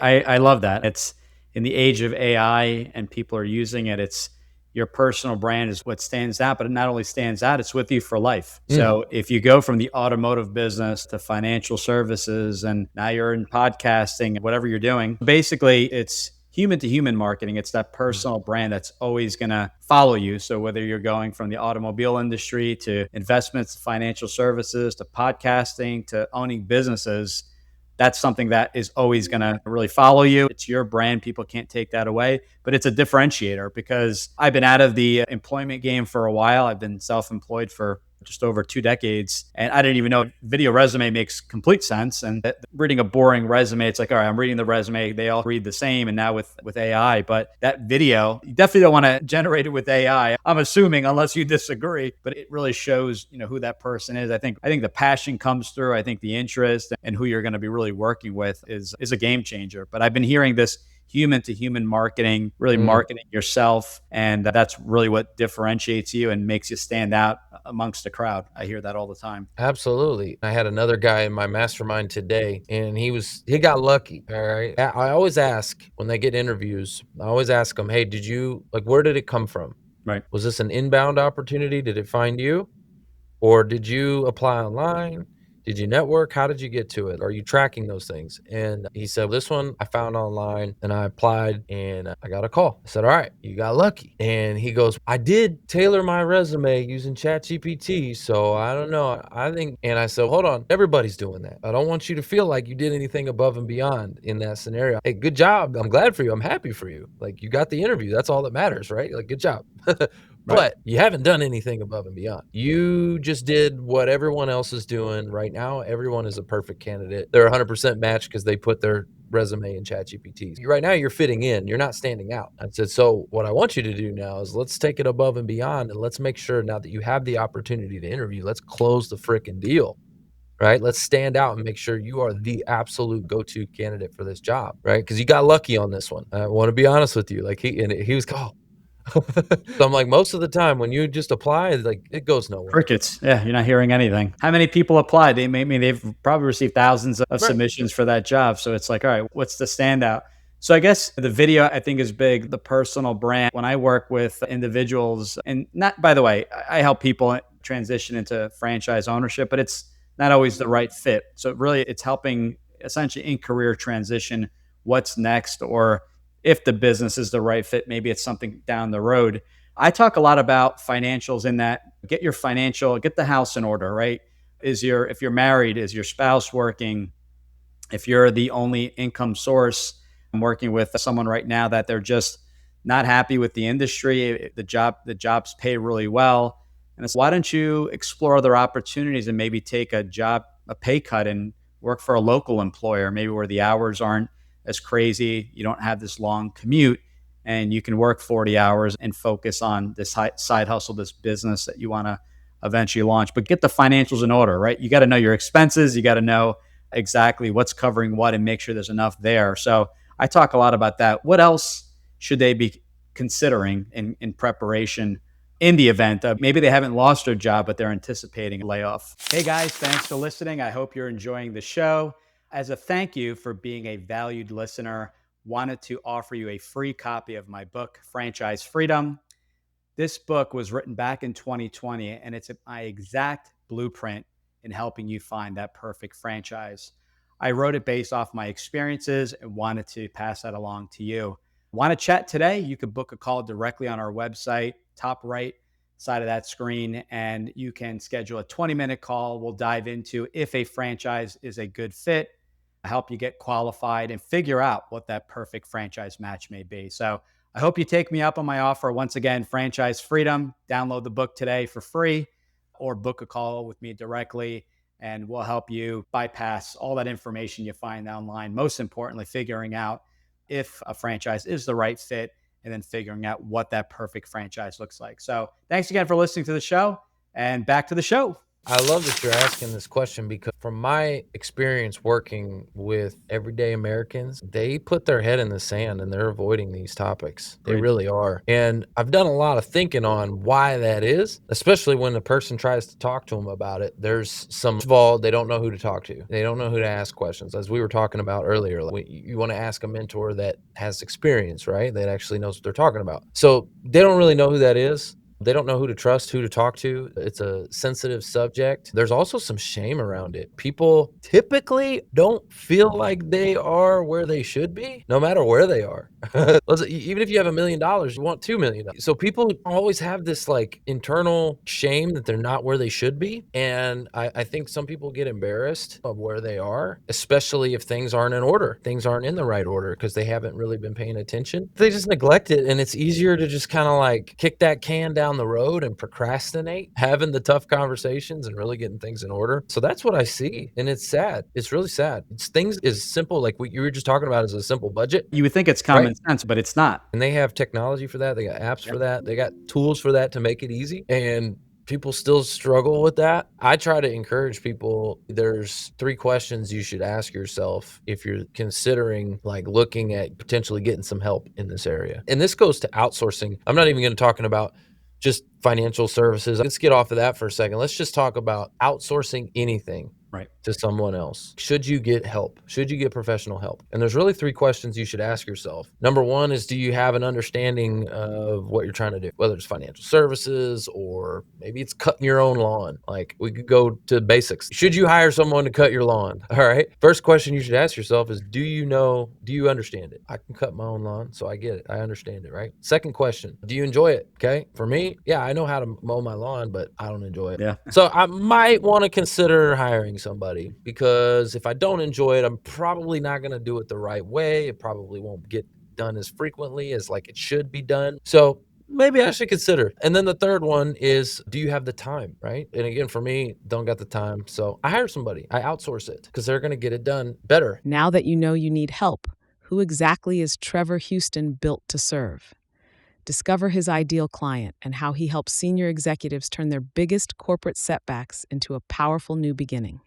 I love that. It's in the age of AI and people are using it. It's your personal brand is what stands out, but it not only stands out, it's with you for life. Mm. So if you go from the automotive business to financial services and now you're in podcasting, whatever you're doing, basically it's human to human marketing. It's that personal brand that's always going to follow you. So whether you're going from the automobile industry to investments, financial services, to podcasting, to owning businesses, that's something that is always going to really follow you. It's your brand. People can't take that away, but it's a differentiator because I've been out of the employment game for a while. I've been self employed for just over 2 decades. And I didn't even know video resume makes complete sense. And reading a boring resume, it's like, all right, I'm reading the resume. They all read the same. And now with AI, but that video, you definitely don't want to generate it with AI. I'm assuming, unless you disagree, but it really shows, who that person is. I think the passion comes through. I think the interest and who you're going to be really working with is a game changer. But I've been hearing this human to human marketing, really Mm. marketing yourself. And that's really what differentiates you and makes you stand out amongst the crowd. I hear that all the time. Absolutely. I had another guy in my mastermind today, and he got lucky. All right. I always ask when they get interviews, I always ask them, hey, where did it come from? Right. Was this an inbound opportunity? Did it find you? Or did you apply online? Did you network? How did you get to it? Are you tracking those things? And he said, this one I found online and I applied and I got a call. I said, all right, you got lucky. And he goes, I did tailor my resume using ChatGPT. So I don't know. I think, and I said, hold on, everybody's doing that. I don't want you to feel like you did anything above and beyond in that scenario. Hey, good job. I'm glad for you. I'm happy for you. Like you got the interview. That's all that matters, right? Like, good job. Right. But you haven't done anything above and beyond. You just did what everyone else is doing right now. Everyone is a perfect candidate. They're 100% matched because they put their resume in ChatGPT. Right now, you're fitting in. You're not standing out. I said, so what I want you to do now is let's take it above and beyond, and let's make sure now that you have the opportunity to interview, let's close the freaking deal. Right? Let's stand out and make sure you are the absolute go-to candidate for this job. Right? Because you got lucky on this one. I want to be honest with you. Like he was, oh, so I'm like, most of the time when you just apply, like it goes nowhere. Crickets. Yeah, you're not hearing anything. How many people applied? They've probably received thousands of Right. submissions for that job. So it's like, all right, what's the standout? So I guess the video I think is big, the personal brand. When I work with individuals, and not by the way, I help people transition into franchise ownership, but it's not always the right fit. So really it's helping essentially in career transition, what's next, or if the business is the right fit, maybe it's something down the road. I talk a lot about financials in that get the house in order, right? If you're married, is your spouse working? If you're the only income source, I'm working with someone right now that they're just not happy with the industry. The jobs pay really well. And it's why don't you explore other opportunities and maybe take a pay cut and work for a local employer, maybe where the hours aren't as crazy. You don't have this long commute and you can work 40 hours and focus on this side hustle, this business that you want to eventually launch. But get the financials in order, right? You got to know your expenses. You got to know exactly what's covering what and make sure there's enough there. So I talk a lot about that. What else should they be considering in preparation in the event of maybe they haven't lost their job, but they're anticipating a layoff? Hey guys, thanks for listening. I hope you're enjoying the show. As a thank you for being a valued listener, wanted to offer you a free copy of my book, Franchise Freedom. This book was written back in 2020, and it's my exact blueprint in helping you find that perfect franchise. I wrote it based off my experiences and wanted to pass that along to you. Want to chat today? You can book a call directly on our website, top right side of that screen, and you can schedule a 20-minute call. We'll dive into if a franchise is a good fit, help you get qualified, and figure out what that perfect franchise match may be. So I hope you take me up on my offer. Once again, Franchise Freedom. Download the book today for free or book a call with me directly, and we'll help you bypass all that information you find online. Most importantly, figuring out if a franchise is the right fit and then figuring out what that perfect franchise looks like. So thanks again for listening to the show, and back to the show. I love that you're asking this question because from my experience working with everyday Americans, they put their head in the sand and they're avoiding these topics. They Agreed. really are. And I've done a lot of thinking on why that is, especially when the person tries to talk to them about it. There's some, first of all, they don't know who to talk to. They don't know who to ask questions. As we were talking about earlier, like you want to ask a mentor that has experience, right? That actually knows what they're talking about. So they don't really know who that is. They don't know who to trust, who to talk to. It's a sensitive subject. There's also some shame around it. People typically don't feel like they are where they should be, no matter where they are. Even if you have $1 million, you want $2 million. So people always have this like internal shame that they're not where they should be. And I think some people get embarrassed of where they are, especially if things aren't in order. Things aren't in the right order because they haven't really been paying attention. They just neglect it. And it's easier to just kind of like kick that can down the road and procrastinate, having the tough conversations and really getting things in order. So that's what I see. And it's sad. It's really sad. It's things as simple, like what you were just talking about, is a simple budget, You would think it's right? common sense, but it's not. And they have technology for that. They got apps Yep. for that. They got tools for that to make it easy. And people still struggle with that. I try to encourage people. There's 3 questions you should ask yourself if you're considering like looking at potentially getting some help in this area. And this goes to outsourcing. I'm not even going to talking about just financial services. Let's get off of that for a second. Let's just talk about outsourcing anything Right. to someone else. Should you get help? Should you get professional help? And there's really 3 questions you should ask yourself. Number 1 is, do you have an understanding of what you're trying to do? Whether it's financial services or maybe it's cutting your own lawn. Like we could go to basics. Should you hire someone to cut your lawn? All right. First question you should ask yourself is, do you understand it? I can cut my own lawn, so I get it. I understand it, right? Second question, do you enjoy it? Okay. For me, yeah, I know how to mow my lawn, but I don't enjoy it. Yeah. So I might want to consider hiring somebody, because if I don't enjoy it, I'm probably not going to do it the right way. It probably won't get done as frequently as like it should be done. So maybe I should consider. And then the third one is, do you have the time, right? And again, for me, don't got the time. So I hire somebody, I outsource it because they're going to get it done better. Now that you know you need help, who exactly is Trevor Houston built to serve? Discover his ideal client and how he helps senior executives turn their biggest corporate setbacks into a powerful new beginning.